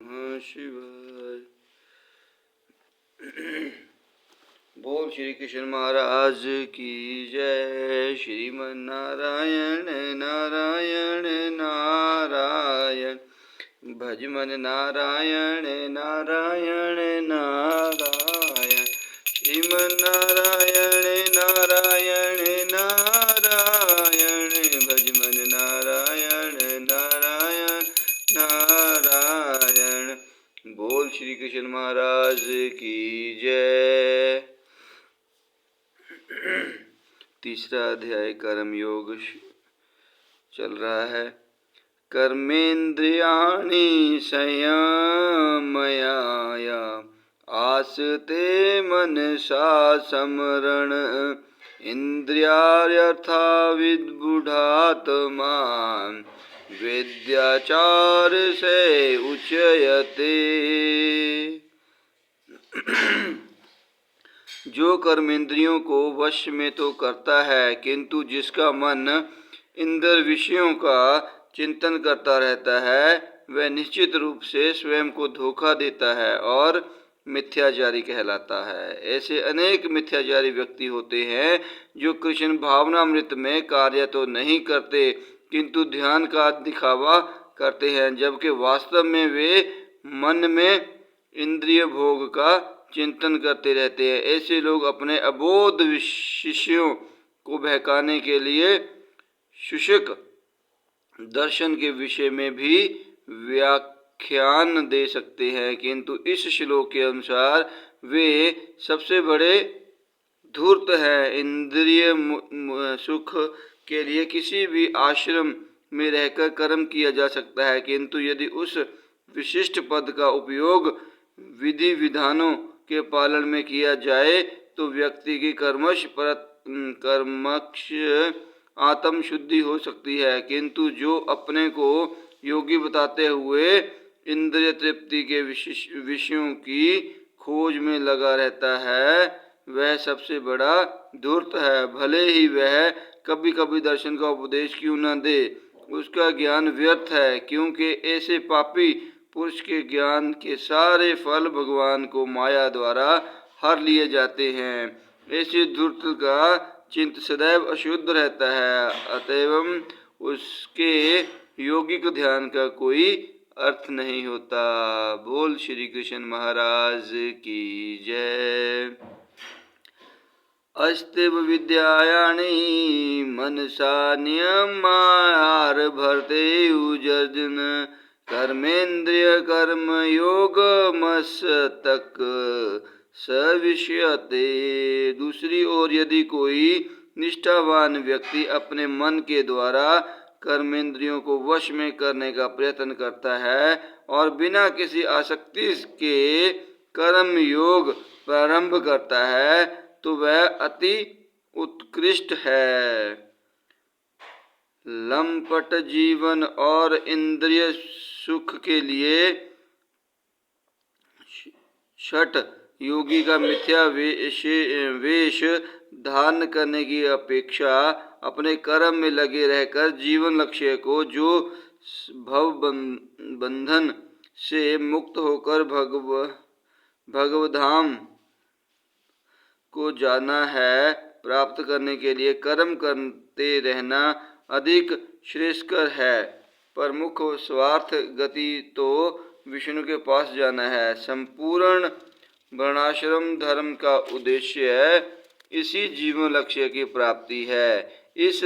नमः शिवाय। बोल श्री कृष्ण महाराज की जय। श्रीमन नारायण नारायण नारायण, भज मन नारायण नारायण नारायण। श्रीमन नारायण नारायण नारायण, भज मन नारायण नारायण नारायण। बोल श्री कृष्ण महाराज की जय। तीसरा अध्याय कर्म योग चल रहा है। कर्मेन्द्रियाणि संयमया आस्ते मनसा स्मरण, इंद्रियार्था विद्बुधात्मा विद्याचार से उच्यते। जो कर्मेंद्रियों को वश में तो करता है, किंतु जिसका मन इंद्र विषयों का चिंतन करता रहता है, वह निश्चित रूप से स्वयं को धोखा देता है और मिथ्याचारी कहलाता है। ऐसे अनेक मिथ्याचारी व्यक्ति होते हैं जो कृष्ण भावनामृत में कार्य तो नहीं करते, किंतु ध्यान का दिखावा करते हैं, जबकि वास्तव में वे मन में इंद्रिय भोग का चिंतन करते रहते हैं। ऐसे लोग अपने अबोध शिष्यों को बहकाने के लिए शुष्क दर्शन के विषय में भी व्याख्यान दे सकते हैं, किंतु इस श्लोक के अनुसार वे सबसे बड़े धूर्त हैं। इंद्रिय सुख के लिए किसी भी आश्रम में रहकर कर्म किया जा सकता है, किंतु यदि उस विशिष्ट पद का उपयोग विधि विधानों के पालन में किया जाए तो व्यक्ति की कर्मक्ष आत्म शुद्धि हो सकती है। किंतु जो अपने को योगी बताते हुए इंद्रिय तृप्ति के विषयों की खोज में लगा रहता है, वह सबसे बड़ा धूर्त है। भले ही वह कभी कभी दर्शन का उपदेश क्यों न दे, उसका ज्ञान व्यर्थ है, क्योंकि ऐसे पापी पुरुष के ज्ञान के सारे फल भगवान को माया द्वारा हर लिए जाते हैं। ऐसे धूर्त का चित्त सदैव अशुद्ध रहता है, अतएव उसके योगिक ध्यान का कोई अर्थ नहीं होता। बोल श्री कृष्ण महाराज की जय। अस्तेव विद्यायानि मनसा नियमार भरते उजर्जन, कर्मेन्द्रिय कर्म योग मस्तक सविष्यते। दूसरी ओर यदि कोई निष्ठावान व्यक्ति अपने मन के द्वारा कर्मेंद्रियों को वश में करने का प्रयत्न करता है और बिना किसी आसक्ति के कर्म योग प्रारंभ करता है, तो वह अति उत्कृष्ट है। लंपट जीवन और इंद्रिय सुख के लिए छठ योगी का मिथ्या वेश धारण करने की अपेक्षा अपने कर्म में लगे रहकर जीवन लक्ष्य को, जो भव बंधन से मुक्त होकर भगवधाम को जाना है, प्राप्त करने के लिए कर्म करते रहना अधिक श्रेयस्कर है। प्रमुख स्वार्थ गति तो विष्णु के पास जाना है। संपूर्ण वर्णाश्रम धर्म का उद्देश्य इसी जीवन लक्ष्य की प्राप्ति है। इस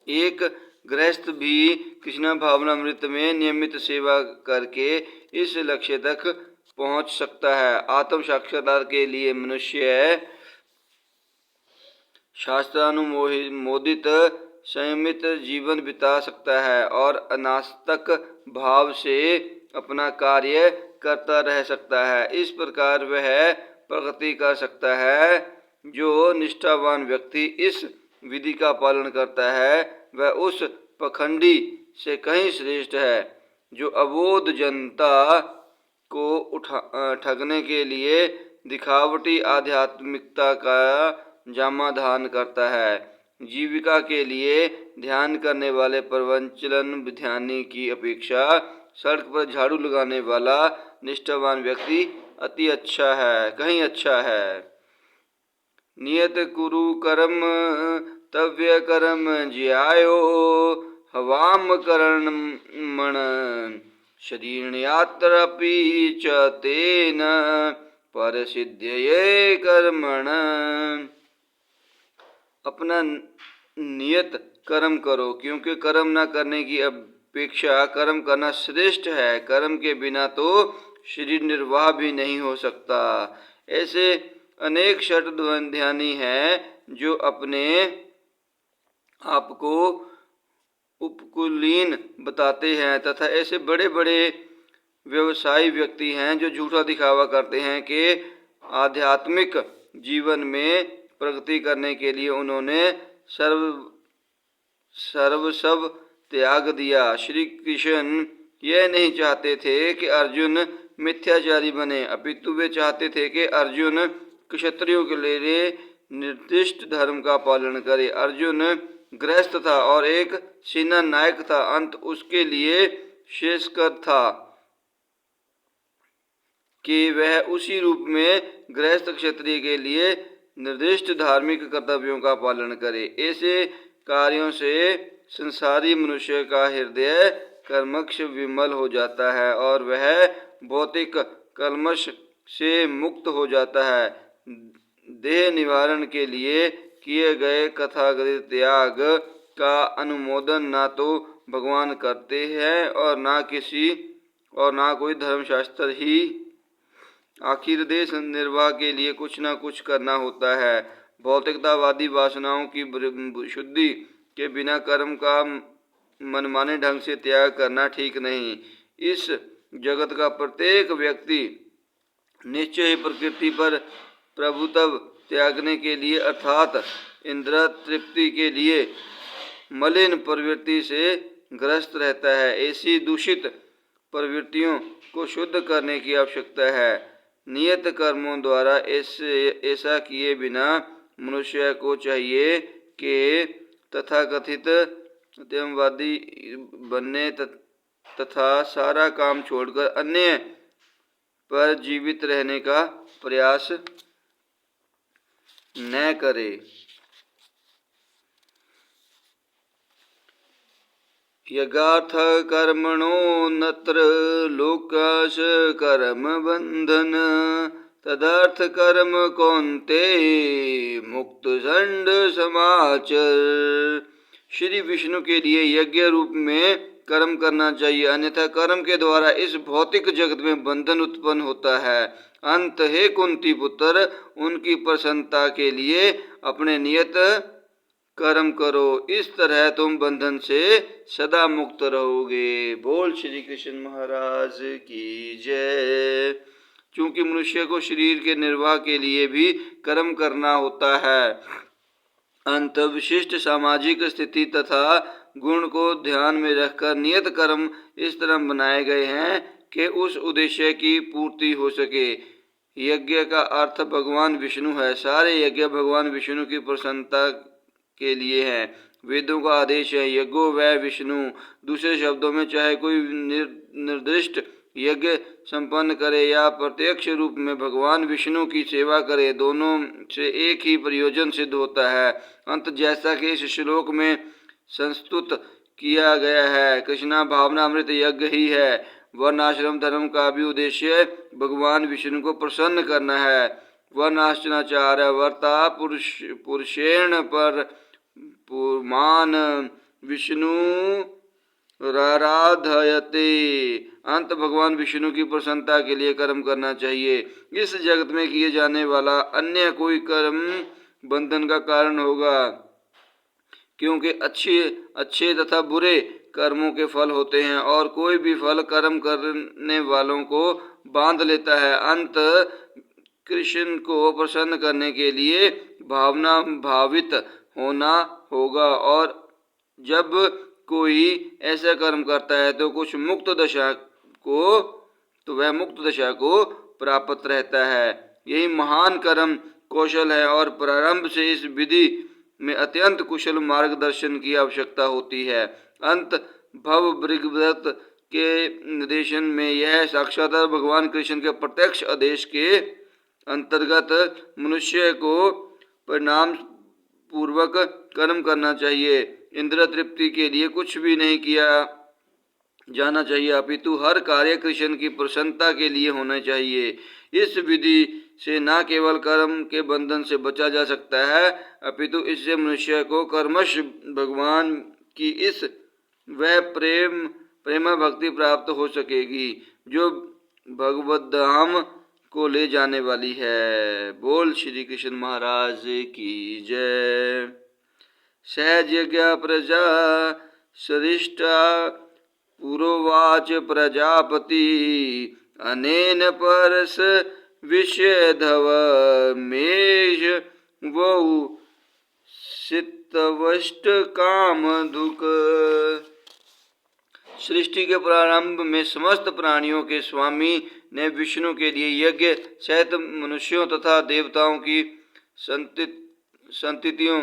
एक गृहस्थ भी कृष्ण भावनामृत में नियमित सेवा करके इस लक्ष्य तक पहुंच सकता है। आत्म साक्षात्कार के लिए मनुष्य शास्त्रानुमोदित संयमित जीवन बिता सकता है और अनासक्त भाव से अपना कार्य करता रह सकता है। इस प्रकार वह प्रगति कर सकता है। जो निष्ठावान व्यक्ति इस विधि का पालन करता है, वह उस पखंडी से कहीं श्रेष्ठ है जो अबोध जनता को ठगने के लिए दिखावटी आध्यात्मिकता का जामा धारण करता है। जीविका के लिए ध्यान करने वाले प्रवंचन ध्यानी की अपेक्षा सड़क पर झाड़ू लगाने वाला निष्ठावान व्यक्ति अति अच्छा है, कहीं अच्छा है। नियत कुरु कर्म तव्य कर्म ज्यायो हवाम कर्मण शरीरयात्रपि च तेन परसिद्ध्यये कर्मण। अपना नियत कर्म करो, क्योंकि कर्म न करने की अपेक्षा कर्म करना श्रेष्ठ है। कर्म के बिना तो शरीर निर्वाह भी नहीं हो सकता। ऐसे अनेक शठ ध्यानी हैं जो अपने आप को उपकुलीन बताते हैं, तथा ऐसे बड़े बड़े व्यवसायी व्यक्ति हैं जो झूठा दिखावा करते हैं कि आध्यात्मिक जीवन में प्रगति करने के लिए उन्होंने सर्वस्व त्याग दिया। श्री कृष्ण यह नहीं चाहते थे कि अर्जुन मिथ्याचारी बने, अपितु वे चाहते थे कि अर्जुन क्षत्रियों के लिए निर्दिष्ट धर्म का पालन करे। अर्जुन गृहस्थ था और एक सेना नायक था, अंत उसके लिए शेषकर था कि वह उसी रूप में गृहस्थ क्षत्रिय के लिए निर्दिष्ट धार्मिक कर्तव्यों का पालन करे। ऐसे कार्यों से संसारी मनुष्य का हृदय कर्मक्ष विमल हो जाता है और वह भौतिक कल्मश से मुक्त हो जाता है। देह निवारण के लिए किए गए कथागत त्याग का अनुमोदन ना तो भगवान करते हैं और ना कोई धर्मशास्त्र ही। आखिर देश निर्वाह के लिए कुछ न कुछ करना होता है। भौतिकतावादी वासनाओं की शुद्धि के बिना कर्म का मनमाने ढंग से त्याग करना ठीक नहीं। इस जगत का प्रत्येक व्यक्ति निश्चय ही प्रकृति पर प्रभुत्व त्यागने के लिए अर्थात इंद्रिय तृप्ति के लिए मलिन प्रवृत्ति से ग्रस्त रहता है। ऐसी दूषित प्रवृत्तियों को शुद्ध करने की आवश्यकता है। नियत कर्मों द्वारा ऐसा किए बिना मनुष्य को चाहिए कि तथाकथित सत्यवादी बनने तथा सारा काम छोड़कर अन्य पर जीवित रहने का प्रयास न करे। यज्ञार्थ कर्मणो नत्र लोकश कर्म बंधन तदर्थ कर्म कौन्तेय मुक्त दंड समाचर। श्री विष्णु के लिए यज्ञ रूप में कर्म करना चाहिए, अन्यथा कर्म के द्वारा इस भौतिक जगत में बंधन उत्पन्न होता है। अंत हे कुंती पुत्र, उनकी प्रसन्नता के लिए अपने नियत कर्म करो, इस तरह तुम बंधन से सदा मुक्त रहोगे। बोल श्री कृष्ण महाराज की जय। चूंकि मनुष्य को शरीर के निर्वाह के लिए भी कर्म करना होता है, अंत विशिष्ट सामाजिक स्थिति तथा गुण को ध्यान में रखकर नियत कर्म इस तरह बनाए गए हैं कि उस उद्देश्य की पूर्ति हो सके। यज्ञ का अर्थ भगवान विष्णु है। सारे यज्ञ भगवान विष्णु की प्रसन्नता के लिए है। वेदों का आदेश है यज्ञो वै विष्णु। दूसरे शब्दों में चाहे कोई निर्दिष्ट यज्ञ संपन्न करे या प्रत्यक्ष रूप में भगवान विष्णु की सेवा करे, दोनों से एक ही प्रयोजन सिद्ध होता है। अंत जैसा कि इस श्लोक में संस्तुत किया गया है, कृष्णा भावनामृत यज्ञ ही है। वर्णाश्रम धर्म का भी उद्देश्य भगवान विष्णु को प्रसन्न करना है। वर्णाश्रमाचार वर्ता पुरुषेण पर पुमान विष्णु राराधयते। अंत भगवान विष्णु की प्रसन्नता के लिए कर्म करना चाहिए। इस जगत में किए जाने वाला अन्य कोई कर्म बंधन का कारण होगा, क्योंकि अच्छे तथा बुरे कर्मों के फल होते हैं और कोई भी फल कर्म करने वालों को बांध लेता है। अंत कृष्ण को प्रसन्न करने के लिए भावना भावित होना होगा, और जब कोई ऐसा कर्म करता है तो वह मुक्त दशा को प्राप्त रहता है। यही महान कर्म कौशल है और प्रारंभ से इस विधि में अत्यंत कुशल मार्गदर्शन की आवश्यकता होती है। अंत भव भृगव्रत के निर्देशन में यह साक्षात्कार भगवान कृष्ण के प्रत्यक्ष आदेश के अंतर्गत मनुष्य को परिणाम पूर्वक कर्म करना चाहिए। इंद्रिय तृप्ति के लिए कुछ भी नहीं किया जाना चाहिए, अपितु हर कार्य कृष्ण की प्रसन्नता के लिए होना चाहिए। इस विधि से न केवल कर्म के बंधन से बचा जा सकता है, अपितु इससे मनुष्य को कर्मश भगवान की इस वह प्रेम भक्ति प्राप्त हो सकेगी जो भगवत धाम को ले जाने वाली है। बोल श्री कृष्ण महाराज की जय। सहज प्रजा सरिष्टा पुरोवाच प्रजापति अनेन परस विषधव मेष वौ सितवष्ट कामधुक। सृष्टि के प्रारंभ में समस्त प्राणियों के स्वामी ने विष्णु के लिए यज्ञ सहित मनुष्यों तथा देवताओं की संततियों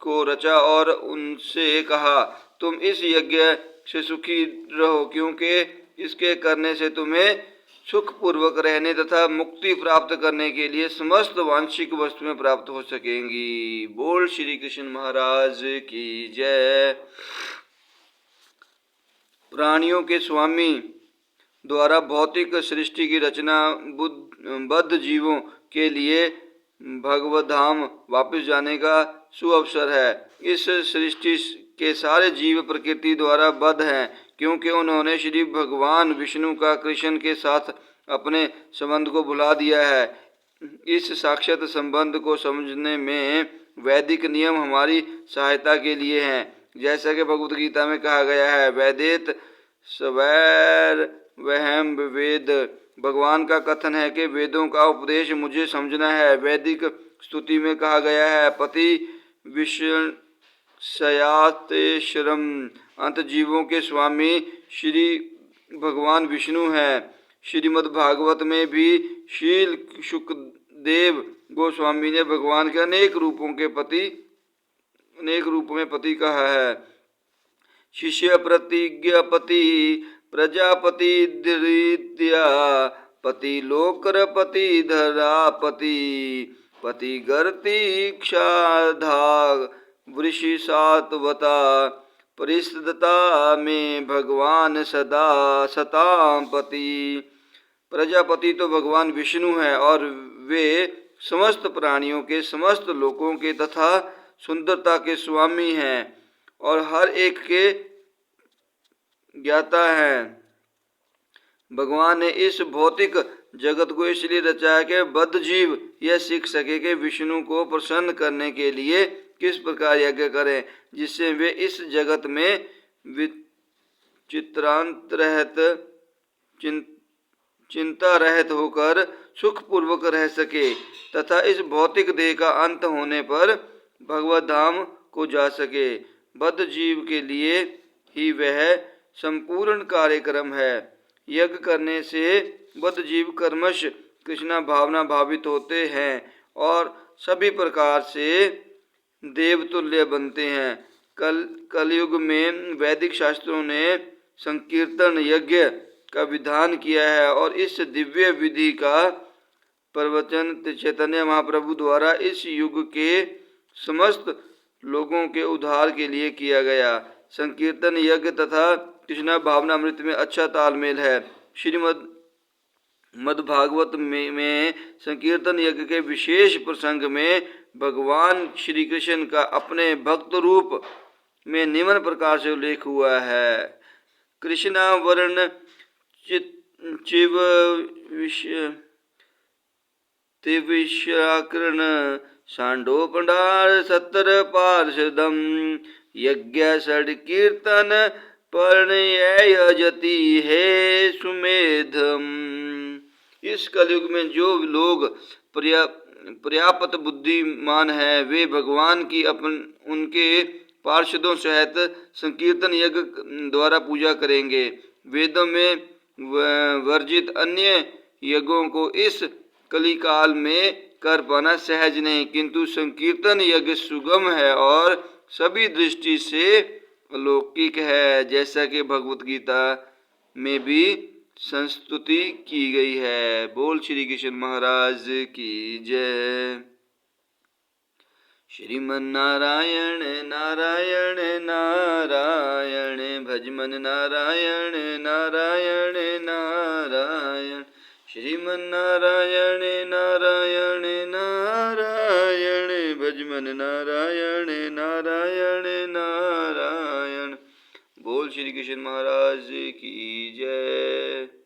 को रचा और उनसे कहा, तुम इस यज्ञ से सुखी रहो, क्योंकि इसके करने से तुम्हें सुख पूर्वक रहने तथा मुक्ति प्राप्त करने के लिए समस्त वांछिक वस्तुएं प्राप्त हो सकेंगी। बोल श्री कृष्ण महाराज की जय। प्राणियों के स्वामी द्वारा भौतिक सृष्टि की रचना बद्ध जीवों के लिए भगवत धाम वापस जाने का सुअवसर है। इस सृष्टि के सारे जीव प्रकृति द्वारा बद्ध हैं, क्योंकि उन्होंने श्री भगवान विष्णु का कृष्ण के साथ अपने संबंध को भुला दिया है। इस साक्षात संबंध को समझने में वैदिक नियम हमारी सहायता के लिए हैं। जैसा कि भगवत गीता में कहा गया है, वैदेत स्वैर वहम वेद। भगवान का कथन है कि वेदों का उपदेश मुझे समझना है। वैदिक स्तुति में कहा गया है, पति विषयातेश्वरम। अंत जीवों के स्वामी श्री भगवान विष्णु हैं। श्रीमद् भागवत में भी शील शुकदेव गोस्वामी ने भगवान के अनेक रूपों में पति कहा है। शिष्य प्रतिज्ञापति प्रजापति धृत्या पति लोकरपति धरापति पति गर्ति क्षाधा वृषि सात्वता परिस्थितता में भगवान सदा सताम पति। प्रजापति तो भगवान विष्णु है और वे समस्त प्राणियों के, समस्त लोकों के तथा सुंदरता के स्वामी हैं और हर एक के ज्ञाता हैं। भगवान ने इस भौतिक जगत को इसलिए रचा है कि बद्ध जीव यह सीख सके कि विष्णु को प्रसन्न करने के लिए किस प्रकार यज्ञ करें, जिससे वे इस जगत में चिंता रहित होकर सुख पूर्वक रह सके तथा इस भौतिक देह का अंत होने पर भगवत धाम को जा सके। बद्ध जीव के लिए ही वह संपूर्ण कार्यक्रम है। यज्ञ करने से बद्ध जीव कर्मश कृष्णा भावना भावित होते हैं और सभी प्रकार से देवतुल्य बनते हैं। कलयुग में वैदिक शास्त्रों ने संकीर्तन यज्ञ का विधान किया है और इस दिव्य विधि का प्रवचन चैतन्य महाप्रभु द्वारा इस युग के समस्त लोगों के उद्धार के लिए किया गया। संकीर्तन यज्ञ तथा कृष्णा भावनामृत में अच्छा तालमेल है। श्रीमद् भागवत में संकीर्तन यज्ञ के विशेष प्रसंग में भगवान श्री कृष्ण का अपने भक्त रूप में निम्न प्रकार से उल्लेख हुआ है। कृष्णा वर्ण चिव तिविशाकर्ण सांडोपंडार सत्तर पार्षदम यज्ञ षड कीर्तन पर्णयजति है सुमेधम। इस कलयुग में जो लोग पर्याप्त बुद्धिमान है वे भगवान की उनके पार्षदों सहित संकीर्तन यज्ञ द्वारा पूजा करेंगे। वेदों में वर्जित अन्य यज्ञों को इस कलिकाल में कर पाना सहज नहीं, किंतु संकीर्तन यज्ञ सुगम है और सभी दृष्टि से अलौकिक है, जैसा कि भगवत गीता में भी संस्तुति की गई है। बोल श्री कृष्ण महाराज की जय। श्रीमन नारायण नारायण नारायण, भजमन नारायण नारायण नारायण, श्रीमन नारायण नारायण नारायण, भजमन नारायण नारायण नारायण। बोल श्री कृष्ण महाराज की जय।